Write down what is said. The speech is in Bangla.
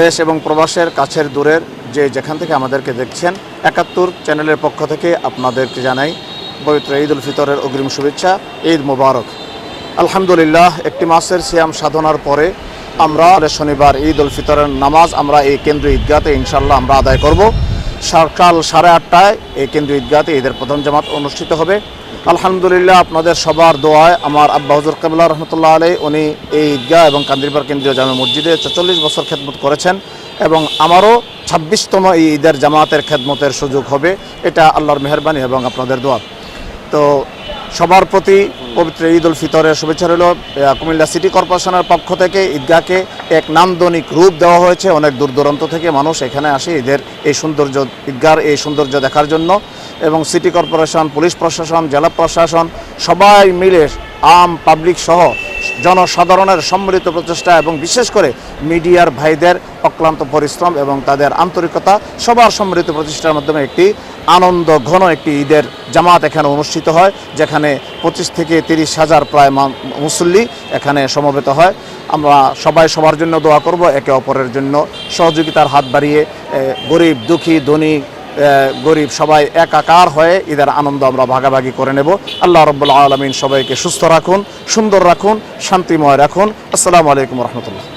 দেশ এবং প্রবাসের কাছের দূরের যেখান থেকে আমাদেরকে দেখছেন, ৭১ চ্যানেলের পক্ষ থেকে আপনাদেরকে জানাই পবিত্র ঈদ উল ফিতরের অগ্রিম শুভেচ্ছা। ঈদ মোবারক। আলহামদুলিল্লাহ, একটি মাসের সিয়াম সাধনার পরে আমরা শনিবার ঈদ উল ফিতরের নামাজ আমরা এই কেন্দ্রীয় ঈদগাহতে ইনশাল্লাহ আমরা আদায় করব। সকাল 8:30টায় এই কেন্দ্রীয় ঈদগাহতে ঈদের প্রথম জামাত অনুষ্ঠিত হবে। আলহামদুলিল্লাহ, আপনাদের সবার দোয়ায় আমার আব্বা হুজুর কেবলা রহমতুল্লাহ আলাই উনি এই ঈদগাহ এবং কান্দিরপাড় কেন্দ্রীয় জামে মসজিদে ৪৪ বছর খেদমত করেছেন এবং আমারও ২৬তম এই ঈদের জামাতের খেদমতের সুযোগ হবে। এটা আল্লাহর মেহেরবানি এবং আপনাদের দোয়া। তো সবার প্রতি পবিত্র ঈদ উল ফিতরের শুভেচ্ছা রইল। কুমিল্লা সিটি কর্পোরেশনের পক্ষ থেকে ঈদগাহকে এক নান্দনিক রূপ দেওয়া হয়েছে। অনেক দূর দূরান্ত থেকে মানুষ এখানে আসে ঈদের এই সৌন্দর্য, ঈদগাহর এই সৌন্দর্য দেখার জন্য। এবং সিটি কর্পোরেশন, পুলিশ প্রশাসন, জেলা প্রশাসন সবাই মিলে আম পাবলিক সহ জনসাধারণের সম্মিলিত প্রচেষ্টা এবং বিশেষ করে মিডিয়ার ভাইদের অক্লান্ত পরিশ্রম এবং তাদের আন্তরিকতা, সবার সম্মিলিত প্রচেষ্টার মাধ্যমে একটি আনন্দ ঘন একটি ঈদের জামাত এখানে অনুষ্ঠিত হয়, যেখানে ২৫ থেকে ৩০ হাজার প্রায় মুসল্লি এখানে সমবেত হয়। আমরা সবাই সবার জন্য দোয়া করব, একে অপরের জন্য সহযোগিতার হাত বাড়িয়ে গরিব দুঃখী ধনী গরিব সবাই একাকার হয়ে ঈদের আনন্দ আমরা ভাগাভাগি করে নেব। আল্লাহ রাব্বুল আলামিন সবাইকে সুস্থ রাখুন, সুন্দর রাখুন, শান্তিময় রাখুন। আসসালামু আলাইকুম রহমতুল্লাহ।